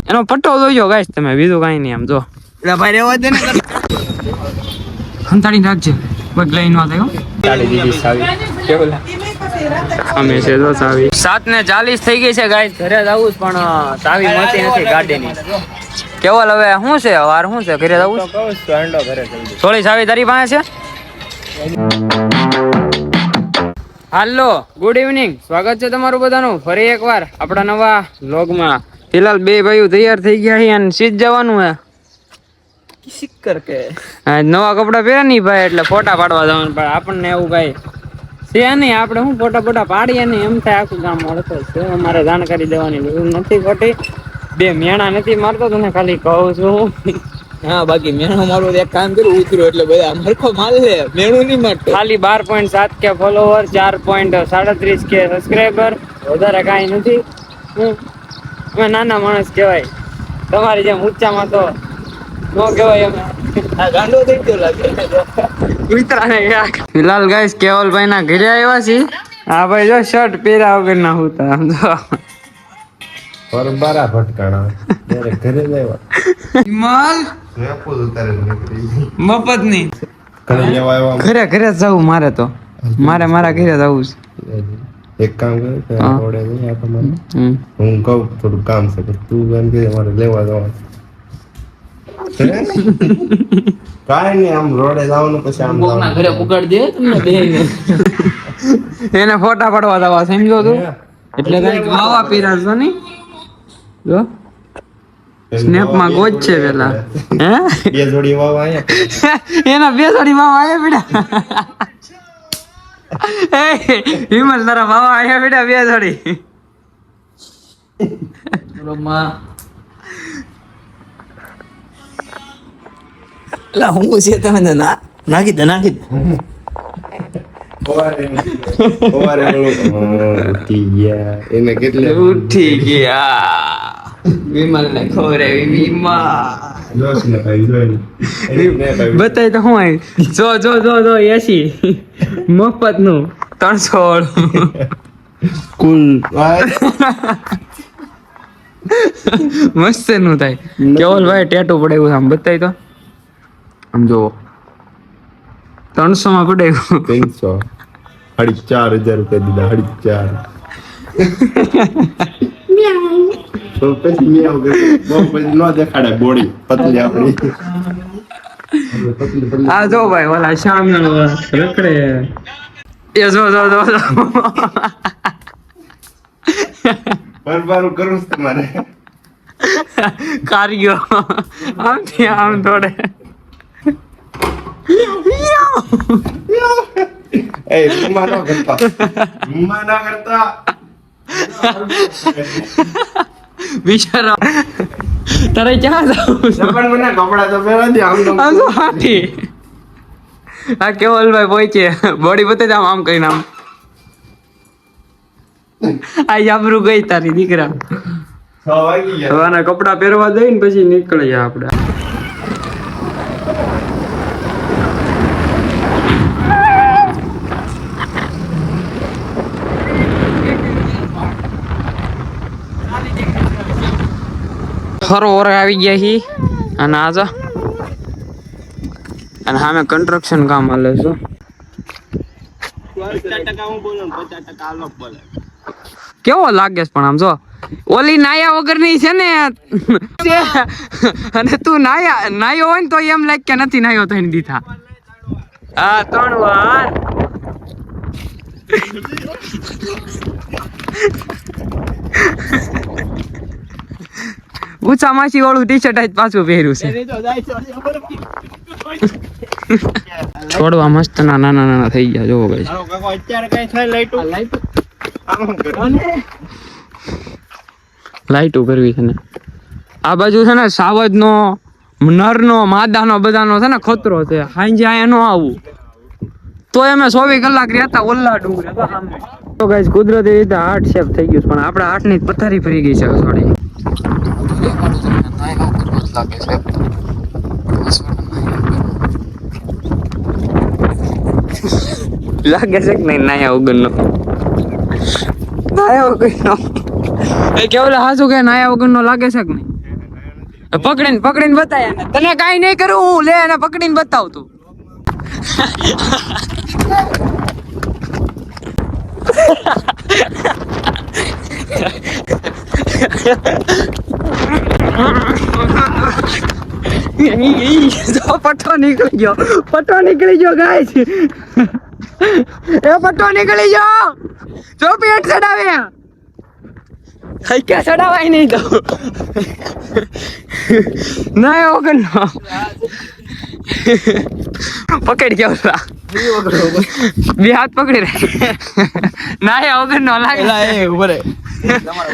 એનો પટ્ટો જોઈજો ગાઈસ તમે, બીજું કાંઈ નહીં. આમ જો એટલે ભાઈ રેવા દે ને, હંતાડી રાખજે, બદલાઈ ન થાય. ચાલી દીધી સાવી. કેવું અમે છે તો સાવી 7:40 થઈ ગઈ છે ગાઈસ. ઘરે જવું પણ સાવી મળતી નથી ગાડીની. કેવલ હવે શું છે વાર શું છે ઘરે જવું? થોડી સાવી તારી પાસે છે? હાલો, ગુડ ઇવનિંગ, સ્વાગત છે તમારું બધાનું ફરી એકવાર આપણા નવા વ્લોગમાં. ફિલહાલ બે ભાઈઓ તૈયાર થઈ ગયા છે અને સીધ જવાનું હે નવા કપડા પહેર્યા નહીં ભાઈ, એટલે ફોટા પાડવા જવાનું. પણ આપણને એવું કઈ છે નહીં, આપણે શું ફોટા પાડીએ નહીં, એમ થાય આખું ગામ મળતો છે. અમારે જાણકારી દેવાની જરૂર નથી ખોટી. બે મેણા નથી મારતો, તને ખાલી કહું છું. હા, બાકી મેણું મારું એક કામ કર્યું, ઉતર્યો એટલે બધા મરખો માલ લે, મેણું નહીં મારતો. ખાલી 12.7K ફોલોવર, 4.37K સબસ્ક્રાઈબર, વધારે કાંઈ નથી. અમે નાના માણસ કહેવાય, તમારી જેમ ઊંચામાં તો નો કહેવાય. અમે ગાંડો થઈ ગયો લાગે. ફિલહાલ ગાઈસ કેવલભાઈ ના ઘરે આવ્યા છીએ. હા ભાઈ જો શર્ટ પહેર્યા વગર ના હોતા આમ જો પરબારા ભટકાણા ત્યારે ઘરે લેવા માલ રેપો ઉતારે મફત ની ઘરે લેવા આવ્યા. ઘરે જવું મારે તો, મારા ઘરે જવું છે. એક કામ કરે થોડે નહીં આ તમારે હું કહું થોડું કામ છે તું એમ કે મારે લેવા જવાનું કાંઈ નહીં, આમ રોડે જવાનું પછી આમ કોકના ઘરે પુગાડ દે તમને બેહીને. એને ફોટા પાડવા દવા સમજો તું, એટલે કઈ વાવા પીરાશો નહીં. જો સ્નેપ માં ગોજ છે પેલા હે બે જોડી વાવા આયા એના બે જોડી વાવા આયા બેટા. એ હિમલ તારા વાવા આયા બેટા બે જોડી. લા હું છે તમે નાખી દે એને કેટલે ઉઠી ગયા વિમલ ને ખોરાવી વિમલ બતાય તો હું આવી જો 80 મફત નું 300 કુલ મસ્ત નું થાય. કેવલ ભાઈ ટેટુ પડાવ્યું આમ બતાય તો, આમ જો 300 માં પડાવ્યું. 300 4,500 રૂપિયા દીધા. 4,500 તો પછી મેં પછી ન દેખાડે બોડી પતલી આપણી. આ જો ભાઈ ઓલા શામ રખડે એ જો પરબારું કરું તમારે કાર્યો આમથી આમ થોડે એ રૂમમાં ન કરતા બિચારો તારે ક્યાં જવું છે? પણ મને કપડા તો પહેરા દે આમ આમ તો હાથી આ કેવલભાઈ પહોંચે બોડી બતાવી આમ આમ કરીને આમ આ જાબરું ગઈ તારી દીકરા. 6 વાગી ગયા. હવાના કપડા પહેરવા દઈ ને પછી નીકળીએ આપણે. ફરોવર આવી ગયા હી અને આજા અને સામે કન્સ્ટ્રક્શન કામ હાલે છે. 50% હું બોલું 50% આ લોક બોલે. કેવો લાગે છે પણ આમ જો ઓલી નાયા વગરની છે ને અને તું નાયો હોય ને તો એમ લાગે કે નથી નાયો તો એને દીધા. હા 3 વાર ઊંચા માસી વાળું ટી-શર્ટ આજ પાછું પહેર્યું છે. છોડવા મસ્ત નાના થઈ ગયા જોવો ભાઈ. અત્યારે કઈ થાય લાઈટો કરવી છે ને આ બાજુ છે ને સાવજ નો નર નો માદા નો બધાનો છે ને ખતરો છે. હાંજે આયા નો આવું તો અમે 24 કલાક રહેતા ઓલા ડુંગરે તો ગાઈસ કુદરતી રીતે હાર્ટ શેપ થઈ ગયું પણ આપણે હાર્ટ ની પથારી ફરી ગઈ છે થોડી. લાગે છે કે નહીં નાયા વગર નો નાયા વગર નો એ કેવલ હાસુ કે નાયા વગર નો લાગે છે કે નહીં પકડીને બતાય ને તને કાઈ નહીં કરું હું લે અને પકડીને બતાવ તું પટ્ટો નીકળી ગયો ગાઈસ એ પટ્ટો નીકળી ગયો જો પેટ ચડાવ્યા કે ચડાવાય નહીં તો ના વગર નો પકડી ગયો બે હાથ પકડી રહે ના વગર નો લાગે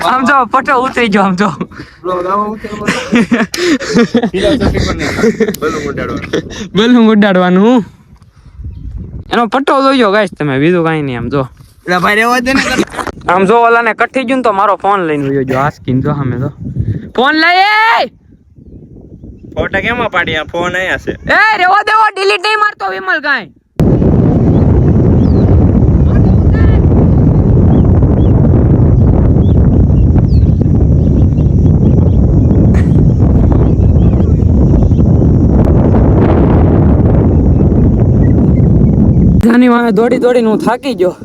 આમ જો પટ્ટો ઉતરી ગયો આમ જો બલૂન ઉડાડવાનું એનો પટ્ટો જોઈજો ગાઈસ તમે બીજું કઈ નહીં આમ જો ભાઈ રેવા દે ને આમ જો ઓલાને કઠી ગયું તો મારો ફોન લઈને વયો જો આ સ્કીન જો સામે તો ફોન લઈ ફોટા કેમાં પાડી આ ફોન આયા છે એ રેવા દેવો ડિલીટ નહીં મારતો વિમલ કાઈ જાની વામે દોડીને હું થાકી ગયો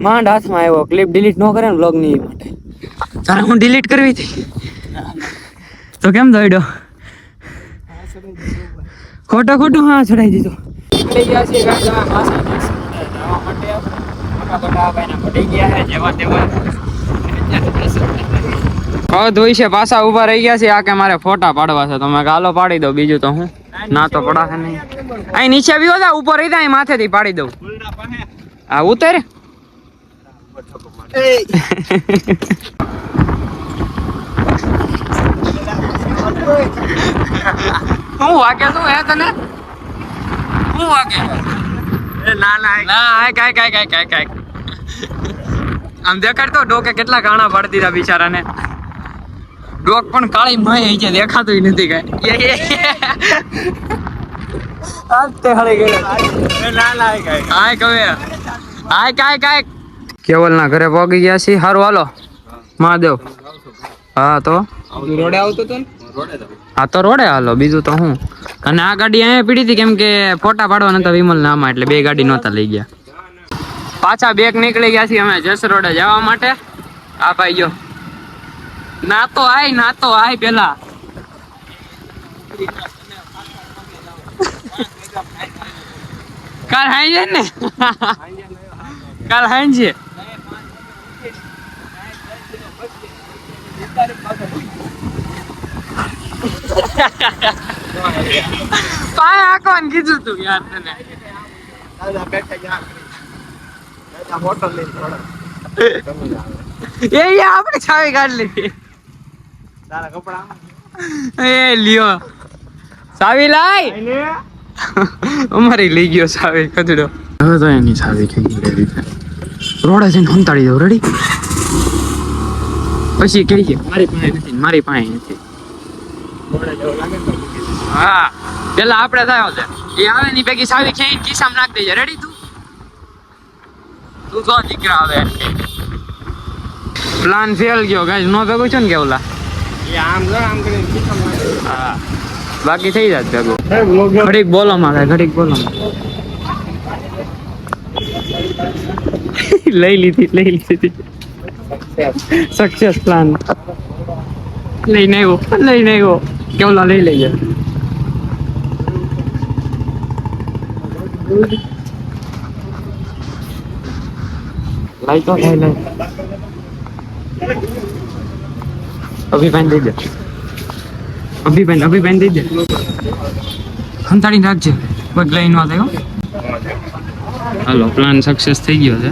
માંડ હાથમાં આવ્યો ક્લિપ ડિલીટ ન કરે ને બ્લોગ ની માટે તારે હું ડિલીટ કરવી હતી તો કેમ દોડ્યો ખોટું હા ચડાઈ દીધો ધોઈ છે પાછા ઉભા રહી ગયા છે આ કે મારે ફોટા પાડવા છે તો મેં ગાલો પાડી દઉં બીજું તો હું ના તો પડાશે નહીં અહીં નીચે બી હોતા ઉપર રહી જાય માથે થી પાડી દઉં હા ઉતરે હું વાગે તું હે તને હું વાગે ના કાય આમ દેખાડતો ડોકે કેટલા ગાણા પાડી દીધા બિચારાને ડોક પણ કાળી મય છે દેખાતું નથી કાઈ કેવલ ના ઘરે પહોંચી ગયા છીએ હારું હાલો મહાદેવ હા તો રોડે આવતો તો ને હા તો રોડે હાલો બીજું તો હું અને આ ગાડી અહીંયા પડી હતી કેમ કે ફોટા પાડવા નતા વિમલ ના આમાં એટલે બે ગાડી નહોતા લઈ ગયા પાછા બેક નીકળી ગયા છીએ અમે જસ રોડે જવા માટે આ ભાઈ જો નાતો આય પેલા કાલ હાંજે ને કાલ હાંજે પાય આકોન કીધું તું યાર તને એ આપણે છાવી કાઢ લીધી એ લ્યો સાવી લાય અમારી લઈ ગયો સાવી કદડો હવે તો એની સાવી થઈ ગઈ રોડે જઈને હંતાડી દઉં રેડી પછી કહી છે મારી પાસે નથી હા પેલા આપણે થયો છે એ આવે ની પૈકી સાવી ખેઈ ખિસ્સામાં નાખ દેજે રેડી તું જો દીકરા આવે પ્લાન ફેલ ગયો ગાઈસ નો ભેગું છે ને કેવલા હા બાકી થઈ જાત ભેગું ઘડીક બોલો માં ઘડીક બોલો લઈ લીધી સક્સેસ પ્લાન લઈને આવ્યો કેવલા લઈ લઈએ લાઈટો થાય લઈ અભિપાન દઈ દે અભિપાન દઈ દે હંતાડી રાખજે કોઈ લઈ ન થયો હાલો પ્લાન સક્સેસ થઈ ગયો છે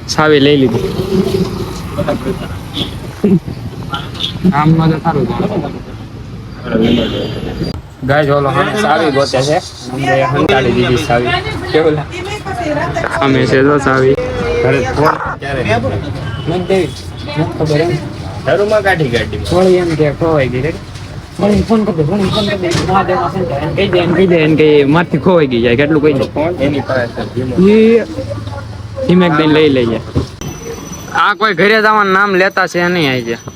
સાવી લઈ લીધું આમમાં તો સારું ગાય ઓલો સાવી ગોતે છે હંતાડી દીધી સાવી કેવું અમે છે તો સાવી ઘરે ફોન ક્યારે મત દેવી ખબર એમ ઘરમાં કાઢી થોડી એમ કે ખોવાઈ ગઈ મને ફોન કરી દે મહાદેવના સેન્ટર એમ કહી દે કે મારથી ખોવાઈ ગઈ જાય કેટલું કહી દે ફોન એની પાસે હિમેક દઈને લઈ લઈએ આ કોઈ ઘરે જવાનું નામ લેતા છે નહીં આવી ગયા.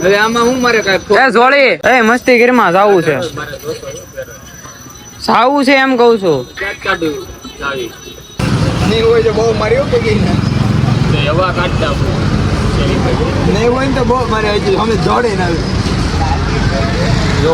હવે આમાં હું મારે કાંઈ એ જોડી એ મસ્તી ગીરમાં જાવું છે. જાવું છે એમ કહું છું. નહીં હોય તો બહુ માર્યો કે એવા કાઢતા નહીં હોય ને તો બહુ મારે હજી અમે જોડે ના જો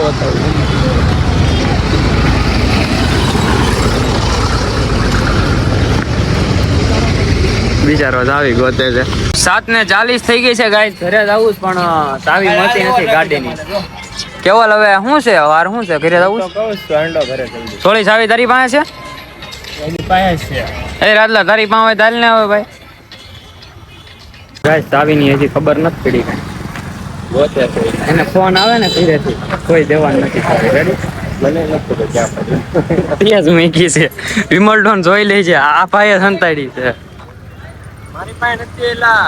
બિચારો ચાવી ગોતે છે. 7:40 થઈ ગઈ છે ગાઈસ. ઘરે જવું જ પણ ચાવી મળતી નથી ગાડીની. કેવલ હવે શું છે વાર શું છે ઘરે જવું થોડી ચાવી તારી પાસે છે એ રાજલા તારી પાસે હોય તાલ ને હવે ભાઈ ગાઈસ ચાવીની હજી ખબર નથી પડી કઈ ગોતે એને ફોન આવે ને ઘરેથી કોઈ દેવાનું નથી રેડી મને નથી ખબર ક્યાં પડે જ મૂકી છે વિમલડોન જોઈ લેજે આ ભાઈએ સંતાડી છે મારી પાસે નથી એલા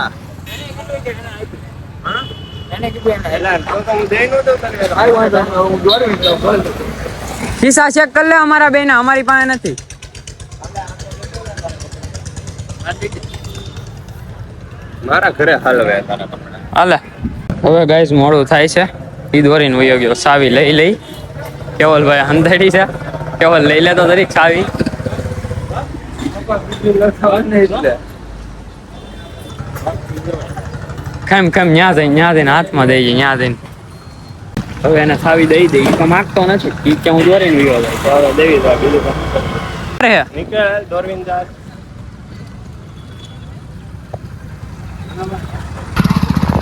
એને કીધું એલા તો હું દઈ નો દઉં તને આવ્યો હું દોરવી દઉં બોલ ખિસ્સા ચેક કરી લે અમારા બેન અમારી પાસે નથી મારા ઘરે હાલવે તારા કપડા હાલે હવે ગાઈસ મોડું થાય છે ઈ દોરીને વયો ગયો ચાવી લઈ કેવલભાઈ હંધાડી છે કેવલ લઈ લે તો દરેક ચાવી કેમ ન્યા જઈને હાથમાં દઈ જાય ન્યા જઈને હવે એને ચાવી દઈ દે ઈ તો માગતો નથી ઈ કે હું દોરીને વયો જાય તો હવે દેવી દો બીજું અરે નીકળ દોરવિંદાર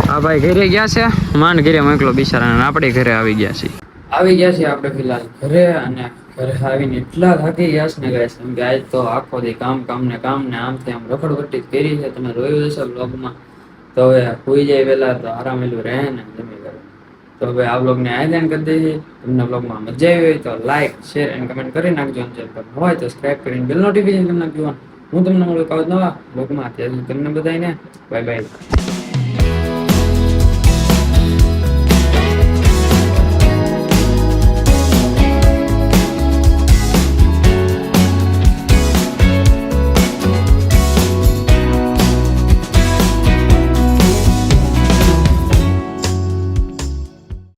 હા ભાઈ ઘરે ગયા છે માંડ ઘરે મોકલો બિચારાને આપણે ઘરે આવી ગયા છીએ આપણે ફિલહાલ ઘરે અને ઘરે આવીને એટલા થાકી ગયા છે ને ગાઈસ કેમ કે આજ તો આખો દી કામ ને આમથી આમ રખડવટ્ટી કરી છે તમે જોયું હશે બ્લોગમાં તો હવે સુઈ જાય પહેલા તો આરામેલું રહે ને જમી કરે તો હવે આ બ્લોગને આયોજન કરી દઈએ તમને બ્લોગમાં મજા આવી હોય તો લાઈક શેર અને કમેન્ટ કરી નાખજો અને ચેનલ પર હોય તો સબસ્ક્રાઇબ કરીને બેલ નોટિફિકેશન કરી નાખજો હું તમને મળું નવા બ્લોગમાં ત્યાં તમને બધાને બાય બાય